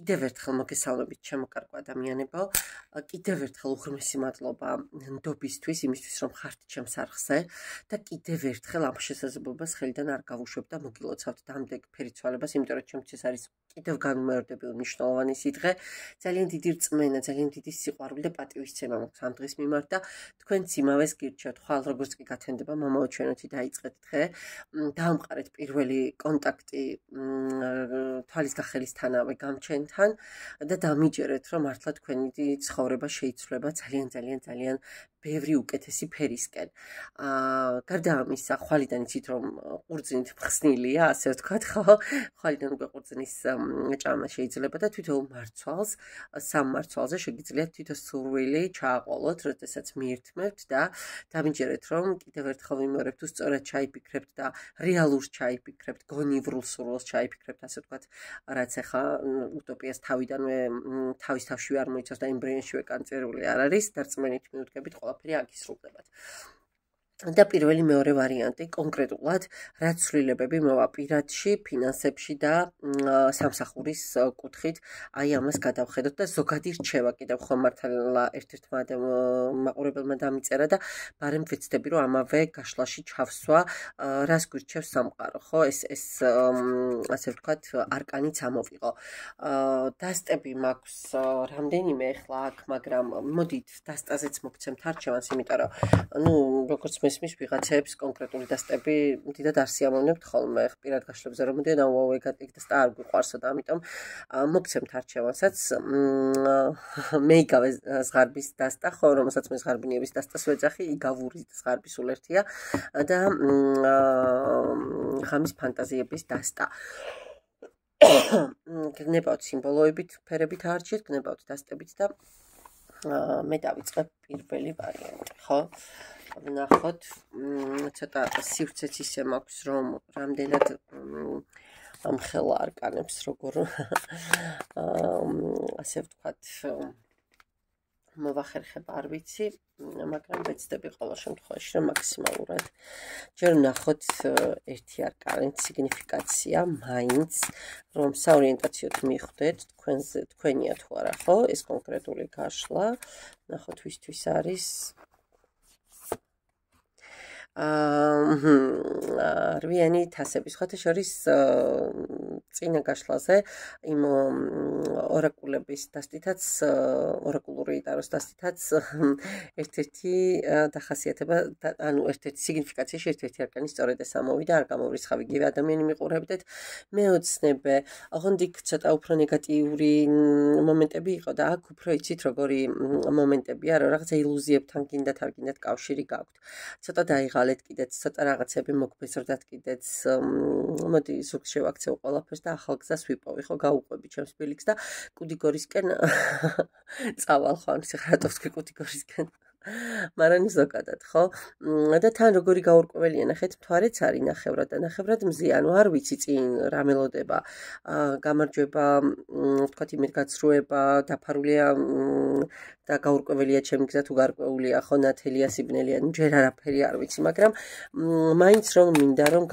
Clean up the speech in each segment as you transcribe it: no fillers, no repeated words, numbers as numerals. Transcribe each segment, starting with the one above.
კიდევ ერთხელ მოგესალმებით ჩემო კარგო ადამიანებო. კიდევ ერთხელ უღრმესი მადლობა ნდობისთვის, იმისთვის რომ ხართ ჩემს არხზე და კიდევ ერთხელ ამ შესაძლებლობას ხელიდან არ გავუშვებ და მოგილოცავთ დამდეგ ფერიცვალებას, იმიტომ რომ ჩემთვის ეს არის კიდევ განმეორდებადი მნიშვნელოვანი სიტყვა. ძალიან დიდი რწმენა, ძალიან დიდი სიყვარული და პატივისცემა მაქვს ამ დღის მიმართ და თქვენც იმავეს გირჩევთ. ხვალ როგორც კი გათენდება მომავალ ჩვენოთი დაიწყეთ დღე. დაამყარეთ პირველი კონტაქტი თვალის გახელისთანავე გამჩენთან და დამიჯერეთ, რომ მართლა თქვენი ცხოვრება შეიცვლება ძალიან ბევრი უკეთესი ფერისკენ. გარდა ამისა, ხვალიდან იცით რომ ყურძნით მხსნილია, ასე ვთქვათ, ხო? ხვალიდან უკვე ყურძნის ჭამა შეიძლება და თითოეულ მარცვალს, სამ მარცვალზე შეგიძლიათ თითო სურვილი ჩააყოლოთ, როდესაც მიირთმევთ და დამიჯერეთ, რომ კიდევ ერთხელ ვიმეორებ, თუ სწორად ჩაიფიქრებთ და რეალურს ჩაიფიქრებთ, გონივრულ სურვილს ჩაიფიქრებთ, ასე ვთქვათ, რაც ახლა утопიას თავიდანვე თავის თავშივე არ მოიცავს და იმ ბრენშივე კანწერული არ არის, დარწმენით მიუდგებით ყველაფერი აგისრულდებათ. და პირველი მეორე ვარიანტი კონკრეტულად რაც ცვლილებები მოვა პირადში, ფინანსებში და სამსახურის კუთხით, აი ამას გადავხედოთ და ზოგადი რჩევა კიდევ ხომ მართლა ერთ-ერთმა მაყურებელმა დამიწერა და ბარემ ვეცდები რომ ამავე გაშლაში ჩავსვა, რას გვირჩევს სამყარო, ხო? ეს ასე ვთქვათ, არკანიც ამოვიღო. დასტები მაქვს რამდენიმე ახლა აქ, მაგრამ მოდით დასტაზეც მოგცემთ არჩევანს, იმიტომ რომ როგორც მის ვიღაცებს კონკრეტული დასტები დიდად არ სიამოვნებთ ხოლმე პირად გაშლებზე რომ მოდიან აუ ეგ დასტა არ გვიყვარსო და ამიტომ მოგცემთ არჩევანსაც მე იგავე ზღარბის დასტა ხო რომელსაც მე ზღარბინიების დასტას ვეძახი იგავური ზღარბი სულ ერთია და ღამის ფანტაზიების დასტა გნებავთ სიმბოლოებით ფერებით არჩიეთ გნებავთ დასტებით და მე დავიწყებ პირველი ვარიანტი ხო ვნახოთ ცოტა სივრცეც ისე მაქვს რომ რამდენად ამხელა არკანებს როგორ ასე ვთქვათ მოვახერხებ არ ვიცი მაგრამ ვეცდები ყოველ შემთხვევაში რომ მაქსიმალურად ჯერ ვნახოთ ერთი არკანის სიგნიფიკაცია მაინც რომ საორიენტაციოდ მიხვდეთ თქვენია თუ არა ხო ეს კონკრეტული გაშლა ვნახოთ ვისთვის არის რვიანი თასები სხვათა შორის წინა გაშლაზე იმ ორაკულების დასტითაც ორაკულური ტაროს დასტითაც ერთ-ერთი დახასიათება ანუ ერთ-ერთი სიგნიფიკაციაში ერთ-ერთი არკანი სწორედ ეს ამოვიდა არ გამოვრიცხავ იგივე ადამიანი მიყურებდეთ მეოცნებე ოღონდ იქ ცოტა უფრო ნეგატიური მომენტები იყო და აქ უფრო იცით როგორი მომენტებია რომ რაღაცა ილუზიებთან გინდათ არ გინდათ კავშირი გაქვთ ცოტა დაიღალეთ კიდეც ცოტა რაღაცები მოგბეზრდათ კიდეც მოდი ზოგ შევაქცევ ყველაფერს და ახალ გზას ვიპოვი ხო გაუყვები ჩემს ბილიქს და კუდიგორისკენ წავალ ხო ანუ რატო ვთქვი კუდიგორისკენ მაგრამ ზოგადად ხო და თან როგორი გაურკვეველია ნახეთ მთვარეც არის ნახევრად და ნახევრად მზია ანუ არ ვიცი წინ რა მელოდება გამარჯვება ვთქვათ იმედგაცრუება დაფარულია და გაურკვეველია ჩემი გზა თუ გარკვეულია ხო ნათელია სიბნელია ჯერ არაფერი არ ვიცი მაგრამ მაინც რომ მინდა რომ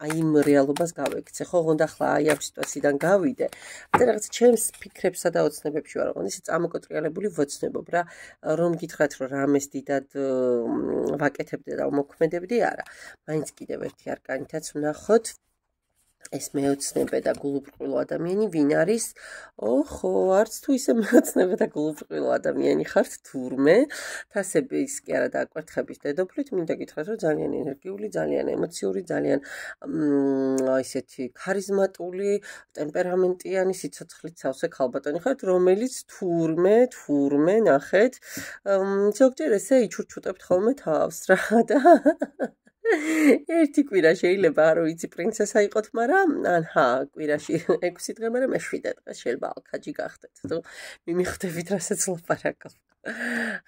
აი იმ რეალობას გავექცე ხო ოღონდ ახლა აი ამ სიტუაციიდან გავიდე და რაღაც ჩემს ფიქრებსა და ოცნებებში ვარ ოღონდ ისე წამოკოტრიალებული ვოცნებობ რა რომ გითხრათ რომ რამეს დიდად ვაკეთებდი და მოქმედებდი არა მაინც კიდევ ერთი არკანითაც ვნახოთ ეს მეოცნებე და გულუბრყვილო ადამიანი ვინ არის? ოხო, არც თუ ისე მეოცნებე და გულუბრყვილო ადამიანი ხართ თურმე, თასების კი არა და კვერთხების დედოფლით, მინდა გითხრათ, რომ ძალიან ენერგიული, ძალიან ემოციური, ძალიან ისეთი ქარიზმატული, ტემპერამენტიანი, სიცოცხლით სავსე ქალბატონი ხართ, რომელიც თურმე ნახეთ, ზოგჯერ ესე იჩურჩუტებთ ხოლმე თავს რა და ერთი კვირა შეიძლება არ ვიცი პრინცესა იყოთ, მაგრამ ანჰა კვირაში 6 დღე, მაგრამ 7 დღე შეიძლება ალქაჯი გახდეთ. თუ მიმიხვდებით რასაც ლაპარაკობ.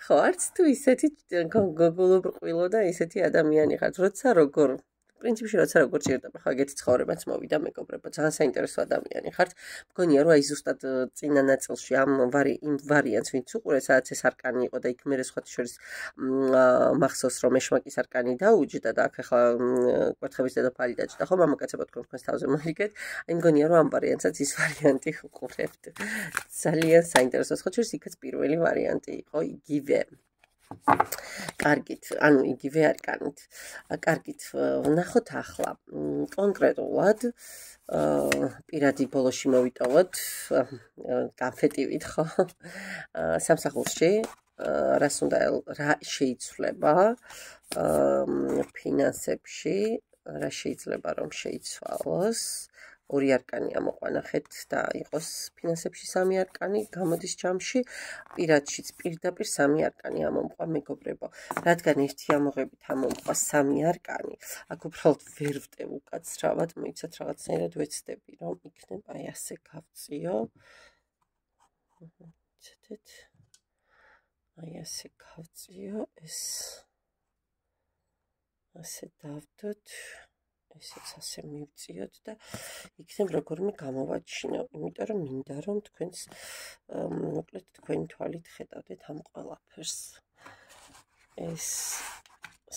ხო, არც თუ ისეთი გულუბრყვილო და ისეთი ადამიანი ხართ, როცა როგორ პრინციპში როცა როგორ ჭირდება ხო ეგეთი ცხოვრებაც მოვიდა მეგობრებო ძალიან საინტერესო ადამიანი ხართ მგონია რომ აი ზუსტად წინა ნაწილში ამ იმ ვარიანტს ვინც უყურეს სადაც ეს არკანი იყო და იქ მერე სხვათა შორის მახსოვს რომ ეშმაკის არკანი დაუჯდა და აქ ახლა კვერთხების დედოფალი დაჭდა ხო მამაკაცებო თქვენს თავზე მოიგეთ აი მგონია რომ ამ ვარიანტსაც ის ვარიანტი უყურებთ ძალიან საინტერესო სხვა შორის იქაც პირველი ვარიანტი იყო იგივე კარგით, ანუ იგივე არკანით. კარგით, ვნახოთ ახლა კონკრეტულად პირადი ბოლოში მოვიტოვოთ განფეტივით, ხო? სამსახურში რა შეიცვლება ფინანსებში, რა შეიძლება რომ შეიცვალოს ორი არკანი ამოყვანახეთ და იყოს ფინანსებში სამი არკანი გამოდის ჯამში პირადშიც პირდაპირ სამი არკანი ამომყვა მეგობრებო რადგან ერთი ამოღებით ამომყვა სამი არკანი აქ უბრალოდ ვერ ვტევ უკაცრავად მოიცათ რაღაცნაირად ვეცდები რომ იქნება აი ასე გავწიო ცეთეთ აი ასე გავწიო ეს ასე დავდოთ ესეც ასე მივწიოთ და იქნებ როგორმე გამოვაჩინო, იმიტომ რომ მინდა რომ თქვენს მოკლედ თქვენი თვალით ხედავდეთ ამ ყველაფერს. ეს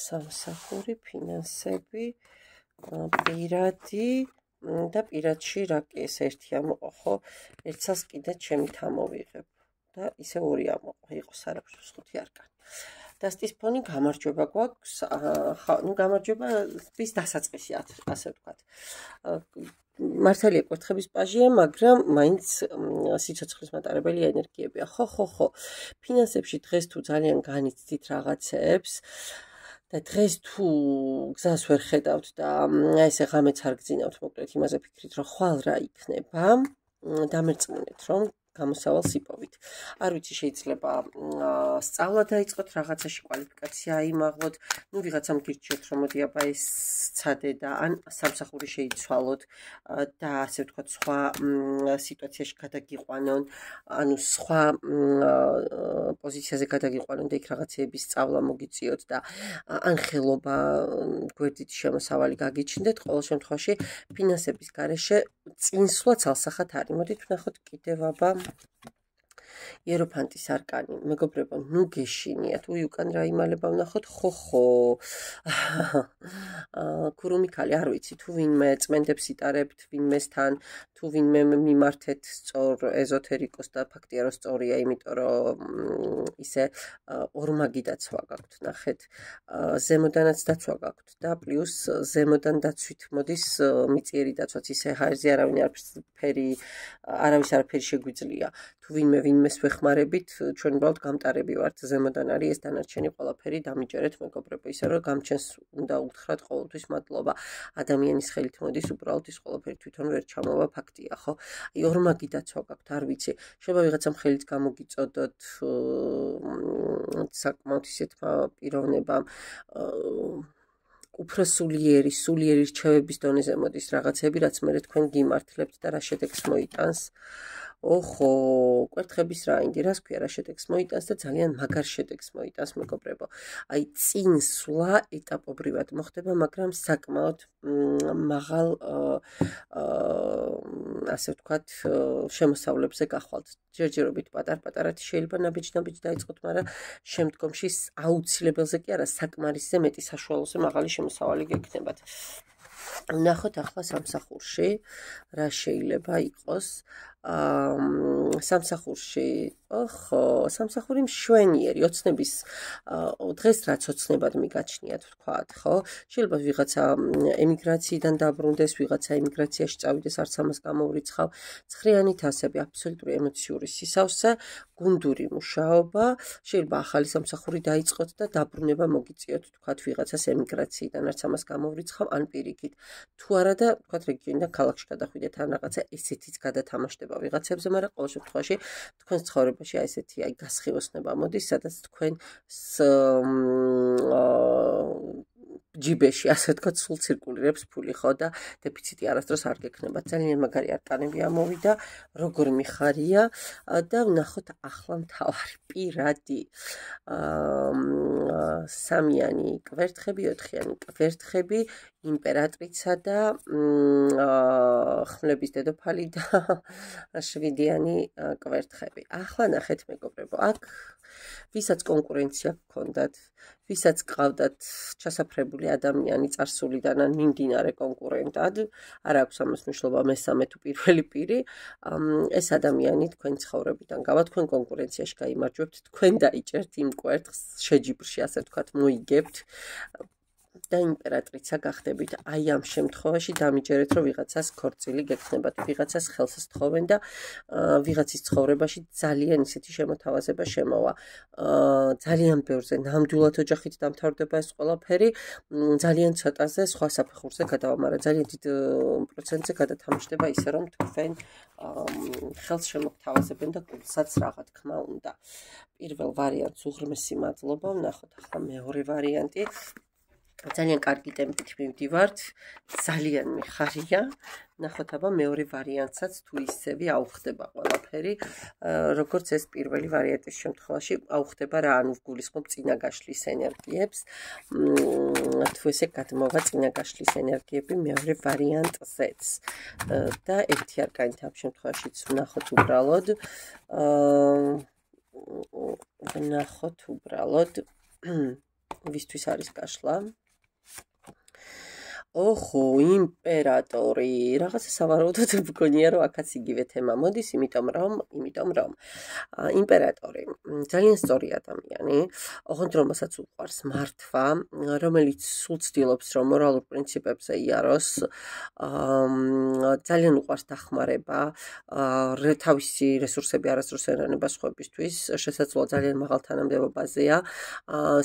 სამსახური, ფინანსები, პირადი და პირადში რა კი ეს ერთი ამოყო, ხო? ერთსაც კიდე ჩემით ამოვიღებ და ისე ორი ამოყო, იყოს არაფერს ხუთი არკანი. დასტის ფონი გამარჯვება გვაქვს, ну გამარჯვება ის დასაწყისი ასე ვთქვათ. მართალია კვერთხების პაჟია, მაგრამ მაინც სიცოცხლის მატარებელი ენერგიებია. ხო. ფინანსებში დღეს თუ ძალიან განიცდით რაღაცებს და დღეს თუ გზას ვერ ხედავთ და ესე ღამეც არ გძინავთ, მოკლედ იმაზე ფიქრით, რომ ხვალ რა იქნება, დამერწმუნეთ, რომ გამოსავალს იპოვით. არ ვიცი, შეიძლება სწავლა დაიწყოთ, რაღაცაში კვალიფიკაცია აიმაღლოთ, ну ვიღაცამ გირჩიოთ, რომ მოდი აბა ეს ცადე და ან სამსახური შეიცვალოთ და ასე ვთქვათ, სხვა სიტუაციაში გადაგიყვანონ, ანუ სხვა პოზიციაზე გადაგიყვანონ და იქ რაღაცეების სწავლა მოგიწიოთ და ან ხელობა გვერდით შემოსავალი გაგიჩნდეთ, ყოველ შემთხვევაში ფინანსების გარეშე წინსვლა ცალსახად არის. მოდით ვნახოთ კიდევ აბა იეროფანტის არკანი, მეგობრებო, ნუ გეშინიათ, უკან რა იმალება ვნახოთ, ხო. ქურუმიქალი, არ ვიცი, თუ ვინმე წმენდებს იტარებთ, ვინმესთან, თუ ვინმე მიმართეთ სწორ ეზოთერიკოს და ფაქტია რომ სწორია, იმიტომ რომ ისე ორმაგი დაცვა გაქვთ, ნახეთ, ზემოდანაც დაცვა გაქვთ და პლუს ზემოდან დაცვით მოდის მიწიერი დაცვაც, ისე ჰაერზე არავის არაფერი შეგვიძლია. თუ ვინმეს ვეხმარებით, ჩვენ უბრალოდ გამტარები ვართ, ზემოდან არის ეს დანარჩენი ყველაფერი, დამიჯერეთ მეგობრებო, ისე რომ გამჩენს უნდა უთხრათ ყოველთვის მადლობა. ადამიანის ხელით მოდის, უბრალოდ ის ყველაფერი თვითონ ვერ ჩამოვა, ფაქტია, ხო? აი ორმაგი დაცვა გაქვთ, არ ვიცი. შეიძლება ვიღაცამ ხელით გამოგიწოდოთ საკმაოდ ისეთმა პიროვნებამ უფრო სულიერი რჩევების დონეზე მოდის რაღაცები, რაც მერე თქვენ გიმართლებთ და რა შედეგს მოიტანს. ოხო, კვერთხების რაინდი, რას ქვია, რა შედეგს მოიტანს და ძალიან მაგარ შედეგს მოიტანს, მეგობრებო. აი წინსვლა ეტაპობრივად მოხდება, მაგრამ საკმაოდ მაღალ ასე ვთქვათ, შემოსავლებზე გახვალთ. ჯერჯერობით პატარ-პატარად შეიძლება ნაბიჯ-ნაბიჯ დაიწყოთ, მაგრამ შემდგომში აუცილებელზე კი არა, საკმარისზე მეტი საშუალოზე მაღალი შემოსავალი გექნებათ. ვნახოთ ახლა სამსახურში რა შეიძლება იყოს. სამსახურში, სამსახური მშვენიერი, ოცნების დღეს რაც ოცნებად მიგაჩნიათ, ვთქვათ, ხო? შეიძლება ვიღაცა ემიგრაციიდან დაბრუნდეს, ვიღაცა ემიგრაციაში წავიდეს, არც ამას გამოვრიცხავ. ცხრიანი თასები, აბსოლუტური ემოციური სისავსე, გუნდური მუშაობა, შეიძლება ახალი სამსახური დაიწყოთ და დაბრუნება მოგიწიოთ, ვთქვათ, ვიღაცას ემიგრაციიდან, არც ამას გამოვრიცხავ, ან პირიქით. თუ არა და ვთქვათ, რეგიონიდან ქალაქში გადახვიდეთ, ან რაღაცა ესეთიც გადათამაშდება ვიღაცებზე, მაგრამ ყოველ შემთხვევაში თქვენს ცხოვრებაში აი ესეთი აი გასხივოსნება მოდის, სადაც თქვენ ჯიბეში, ასე ვთქვათ, სულ ცირკულირებს ფული, ხო და დეფიციტი არასდროს არ გექნება. ძალიან მაგარი არკანები ამოვიდა, როგორ მიხარია და ვნახოთ ახლა მთავარი პირადი. სამიანი კვერთხები, ოთხიანი კვერთხები, იმპერატრიცა და ხმლების დედოფალი და შვიდიანი კვერთხები. ახლა ნახეთ მეგობრებო, აქ ვისაც კონკურენცია გქონდათ, ვისაც გყავდათ ჩასაფრებული ადამიანი წარსულიდან ან მიმდინარე კონკურენტად, არ აქვს ამას მნიშვნელობა მესამე თუ პირველი პირი, ეს ადამიანი თქვენ ცხოვრებიდან გავა, თქვენ კონკურენციაში გაიმარჯვებთ, თქვენ დაიჭერთ იმ კვერთხს, შეჯიბრში ასე ვთქვათ, მოიგებთ და იმპერატრიცა გახდებით. აი ამ შემთხვევაში დამიჯერეთ, რომ ვიღაცას ქორწილი გექნებათ, ვიღაცას ხელს სთხოვენ და ვიღაცის ცხოვრებაში ძალიან ისეთი შემოთავაზება შემოვა. ძალიან ბევრზე ნამდვილად ოჯახით დამთავრდება ეს ყველაფერი, ძალიან ცოტაზე სხვა საფეხურზე გადავა, ძალიან დიდ პროცენტზე გადათამაშდება ისე, რომ თქვენ ხელს შემოგთავაზებენ და გულსაც რაღა თქმა უნდა. პირველ ვარიანტს უღრმესი მადლობა, ვნახოთ ახლა მეორე ვარიანტი. ძალიან კარგი ტემპით მივდივართ, ძალიან მიხარია. ნახოთ აბა მეორე ვარიანტსაც თუ ისევი აუხდება ყველაფერი, როგორც ეს პირველი ვარიანტის შემთხვევაში აუხდება რა, ანუ გულისხმობ წინაგაშლის ენერგიებს. თუ ესე გადმოვა წინაგაშლის ენერგიები მეორე ვარიანტზეც. და ერთი არკანით ამ შემთხვევაშიც ვნახოთ უბრალოდ. ვნახოთ უბრალოდ ვისთვის არის გაშლა. ოხო, იმპერატორი, რაღაცა სავარაუდოდ მგონია, რომ აქაც იგივე თემა მოდის, იმიტომ რომ იმპერატორი ძალიან სწორი ადამიანი, ოღონდ რომელსაც უყვარს მართვა, რომელიც სულ ცდილობს, რომ მორალურ პრინციპებზე იაროს, ძალიან უყვარს დახმარება, თავისი რესურსები არასდროს ერანება სხვებისთვის, შესაძლოა ძალიან მაღალ თანამდებობაზეა,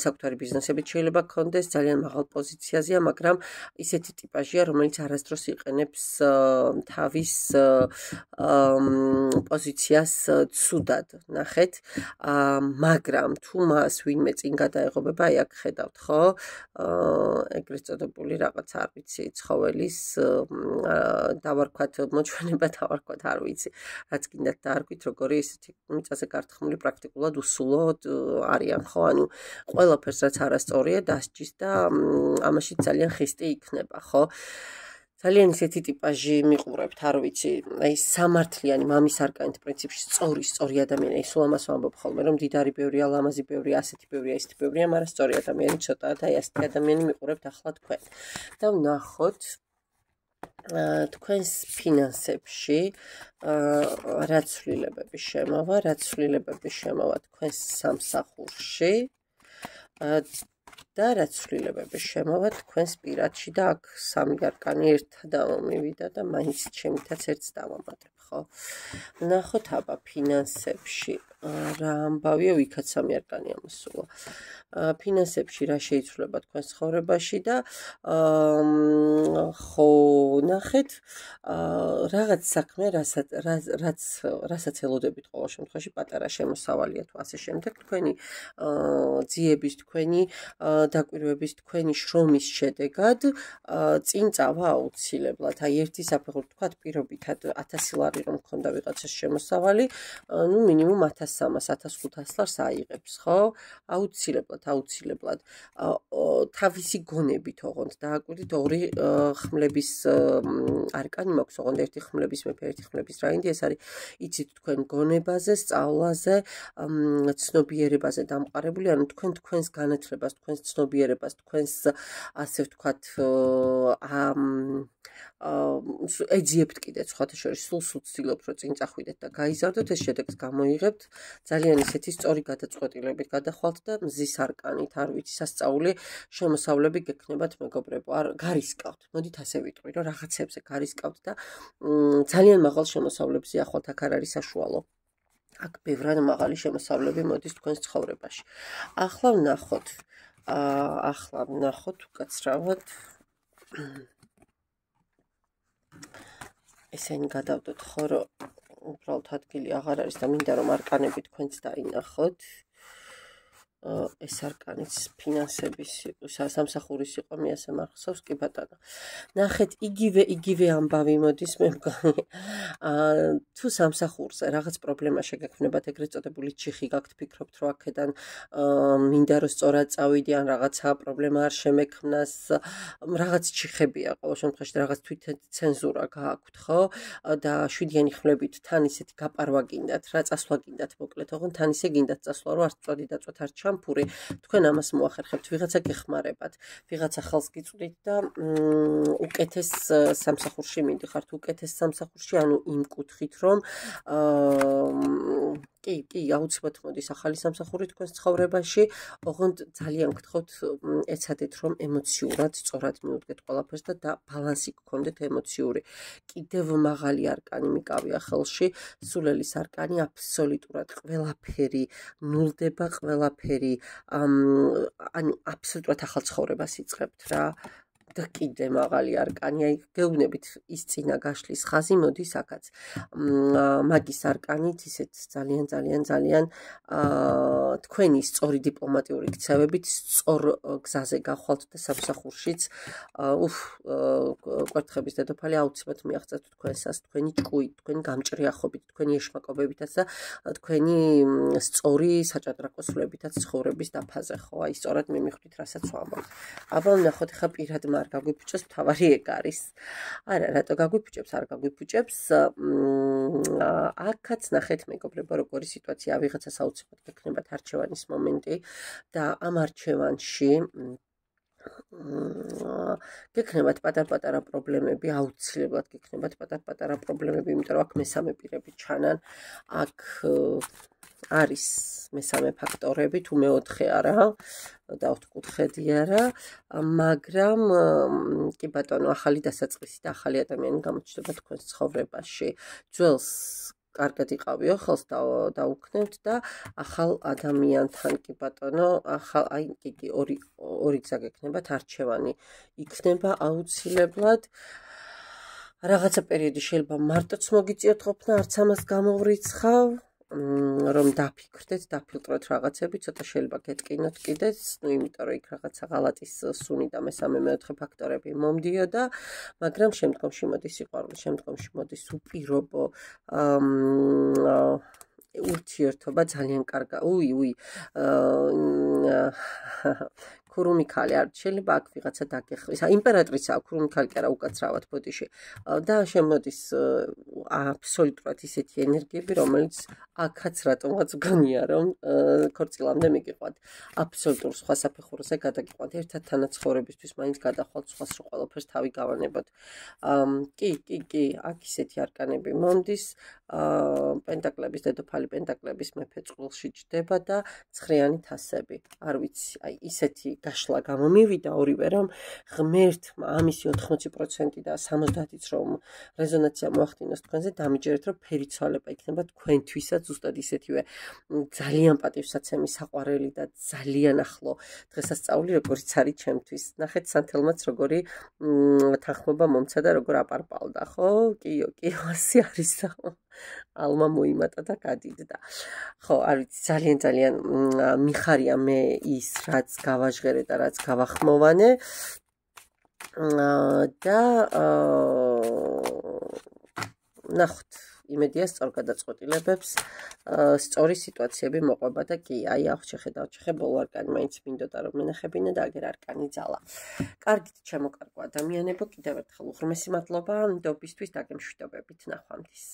საკუთარი ბიზნესებით შეიძლება გქონდეს, ძალიან მაღალ პოზიციაზეა, მაგრამ ისეთი ტიპაჟია, რომელიც არასდროს იყენებს თავის პოზიციას ცუდად, ნახეთ, მაგრამ თუ მას ვინმე წინ გადაეღობება, აი აქ ხედავთ, ხო? ეგრეთ წოდებული რაღაცა არ ვიცი, ცხოველის დავარქვათ, მოჩვენება დავარქვათ, არ ვიცი, რაც გინდათ დაარქვით, როგორი ისეთი მიწაზე გართხმული პრაქტიკულად უსულოდ არიან, ხო? ანუ ყველაფერს რაც არასწორია დასჯის და ამაში ძალიან ხისტი იქნება. ხო, ძალიან ისეთი ტიპაჟი მიყურებთ, არ ვიცი, აი სამართლიანი მამის არკანით პრინციპში სწორი ადამიანი, აი სულ ამას ვამბობ ხოლმე, რომ მდიდარი ბევრია, ლამაზი ბევრია, ასეთი ბევრია, ისეთი ბევრია, მაგრამ სწორი ადამიანი ცოტაა და აი ასეთი ადამიანი მიყურებთ ახლა თქვენ. და ვნახოთ თქვენს ფინანსებში რა ცვლილებები შემოვა თქვენს სამსახურში და რა ცვლილებები შემოვა თქვენს პირადში და აქ სამი არკანი ერთად ამოვიდა და მაინც ჩემითაც ერთს დავამატებ, ხო? ნახოთ აბა ფინანსებში რა ამბავია, ვიქაც სამი არკანი ამოსულა. ფინანსებში რა შეიცვლება თქვენს ცხოვრებაში და ხო, ნახეთ, რაღაც საქმე, რასაც ელოდებით ყოველ შემთხვევაში პატარა შემოსავალია თუ ასე შემდეგ, თქვენი ძიების, თქვენი დაკვირვების, თქვენი შრომის შედეგად წინ წავა აუცილებლად. აი ერთი საფეხური თქვათ პირობითად 1000 ლარი რომ მქონდა ვიღაცას შემოსავალი, ნუ მინიმუმ 1300-1500 ლარს აიღებს, ხო? აუცილებლად. თავისი გონებით ოღონდ დააკვირდით, ორი ხმლების არკანი მაქვს, ოღონდ ერთი ხმლების მეფე, ერთი ხმლების რაინდი, ეს არის იცით თქვენ გონებაზე, სწავლაზე, ცნობიერებაზე დამყარებული, ანუ თქვენს განათლებას, თქვენს ცნობიერებას, თქვენს ასე ვთქვათ, ეძიებთ კიდე სხვათა შორის, სულ ცდილობთ, რომ წინ წახვიდეთ და გაიზარდოთ, ეს შედეგს გამოიღებთ, ძალიან ისეთი სწორი გადაწყვეტილებით გადახვალთ და მზის არკანით, არ ვიცი, სასწაული შემოსავლები გექნებათ მეგობრებო, გარისკავთ. მოდით ასე ვიტყვი, რომ რაღაცებზე გარისკავთ და ძალიან მაღალ შემოსავლებზე ახვალთ, აქ არ არის საშუალო. აქ ბევრად მაღალი შემოსავლები მოდის თქვენს ცხოვრებაში. ახლა ვნახოთ უკაცრავად. ესენი გადავდოთ, ხო, რომ უბრალოდ ადგილი აღარ არის და მინდა რომ არკანები თქვენც დაინახოთ. ეს არკანიც ფინანსების სამსახურის იყო მიასე მარხსოვს კი ბატონო. ნახეთ, იგივე ამბავი მოდის მე მგონი. თუ სამსახურზე რაღაც პრობლემა შეგექმნებათ, ეგრეთ წოდებული ჩიხი გაქვთ, ფიქრობთ, რომ აქედან მინდა რომ სწორად წავიდი, ან რაღაცა პრობლემა არ შემექმნას, რაღაც ჩიხებია ყოველ შემთხვევაში, რაღაც თვითცენზურა გააქვთ, ხო? და შვიდიანი ხმლებით თან ისეთი გაპარვა გინდათ, რა წასვლა გინდათ, მოკლედ, ოღონდ თან ისე გინდათ წასვლა, რომ არ წვადი დაწვათ, არ ჩამფური, თქვენ ამას მოახერხებთ, ვიღაცა გეხმარებათ, ვიღაცა ხელს გიწვდით და უკეთეს სამსახურში მიდიხართ, უკეთეს სამსახურში, ანუ იმ კუთხით, რომ კი, აუცილებლად მოდის ახალი სამსახური თქვენს ცხოვრებაში, ოღონდ ძალიან გთხოვთ, ეცადეთ, რომ ემოციურად სწორად მიუდგეთ ყველაფერს და ბალანსი გქონდეთ ემოციური. კიდევ მაღალი არკანი მიკავია ხელში, სულელის არკანი, აბსოლუტურად ყველაფერი ნულდება, ყველაფერი, ანუ აბსოლუტურად ახალ ცხოვრებას იწყებთ რა. და კიდე მაღალი არკანი, აი გეუბნებით ის წინა გაშლის ხაზი მოდის აქაც. მაგის არკანით ისეთ ძალიან თქვენი სწორი დიპლომატიური ქცევებით სწორ გზაზე გახვალთ და სამსახურშიც კვერთხების დედოფალი აუცილებლად მიაღწევთ თქვენსას, თქვენი ჭკუით, თქვენი გამჭრიახობით, თქვენი ეშმაკობებითაც და თქვენი სწორი საჭადრაკო სვლებითაც ცხოვრების დაფაზე, ხო? აი სწორად მიმიხვდით, რასაც ვამბობ. აბა ნახოთ ხა პირად არ გაგვიფუჭებს, თავარი ეგ არის. არა, რატო გაგვიფუჭებს, არ გაგვიფუჭებს. აქაც ნახეთ მეგობრებო, როგორი სიტუაცია, ვიღაცას აუცილებლად გექნებათ არჩევანის მომენტი და ამ არჩევანში გექნებათ პატარ-პატარა პრობლემები, აუცილებლად გექნებათ პატარ-პატარა პრობლემები, იმიტომ რომ აქ მესამე პირები ჩანან, აქ არის მესამე ფაქტორები, თუ მეოთხე არა და ოთხკუთხედი არა, მაგრამ კი ბატონო, ახალი დასაწყისი და ახალი ადამიანი გამოჩნდება თქვენს ცხოვრებაში. ძველს კარგად იყავიო, ხელს დაუქნევთ და ახალ ადამიანთან კი ბატონო, აი ორი გზა გექნებათ, არჩევანი იქნება აუცილებლად. რაღაცა პერიოდი შეიძლება მარტოც მოგიწიოთ ყოფნა, არც ამას გამოვრიცხავ, რომ დაფიქრდეთ, დაფილტროთ რაღაცები, ცოტა შეიძლება გეტკინოთ კიდეც, იმიტომ რომ იქ რაღაცა ღალატის სუნი და მესამე მეოთხე ფაქტორები მომდიოდა, მაგრამ შემდგომში მოდის სიყვარული, შემდგომში მოდის უპირობო ურთიერთობა ძალიან კარგა. ქურუმიქალი არ შეიძლება აქ ვიღაცა დაგეხმის. იმპერატრიცაა ქურუმიქალი კი არა, უკაცრავად ბოდიში. და შემოდის აბსოლუტურად ისეთი ენერგიები, რომელიც აქაც რატომღაც გონია, რომ ქორწილამდე მიგიყვანთ. აბსოლუტურ სხვა საფეხურზე გადაგიყვანთ. ერთად თანაცხოვრებისთვის მაინც გადახვალთ სხვას, რომ ყველაფერს თავი გავანებოთ. კი, აქ ისეთი არკანები მომდის. პენტაკლების დედოფალი, პენტაკლების მეფე წყვილში ჯდება და ცხრიანი თასები. არ ვიცი, აი ისეთი გაშლა გამომივიდა ორივე, რომ ღმერთმა ამისი 80% და 70-იც რომ რეზონანსია მოახდინოს თქვენზე, დამიჯერეთ, რომ ფერიცვალება იქნება თქვენთვისაც ზუსტად ისეთივე ძალიან პატივსაცემი, საყვარელი და ძალიან ახლო დღესასწაული, როგორიც არის ჩემთვის. ნახეთ სანთელმაც როგორი თანხმობა მომცა და როგორ აპარპალდა, ხო? კიო, ასე არისო. ალმა მოიმატა და გადიდდა. ხო, არ ვიცი, ძალიან მიხარია მე ის, რაც გავაჟღერე და რაც გავახმოვანე. და ნახოთ, იმედია სწორ გადაწყვეტილებებს, სწორი სიტუაციები მოყვება და კი, აი შეხედავთ, ბოლო არკანი მაინც მინდოდა რომ მენახებინა და აგერ არკანი ძალა. კარგით, ჩემო კარგო ადამიანებო, კიდევ ერთხელ უღრმესი მადლობა ნდობისთვის, დაგემშვიდობებით, ნახვამდის.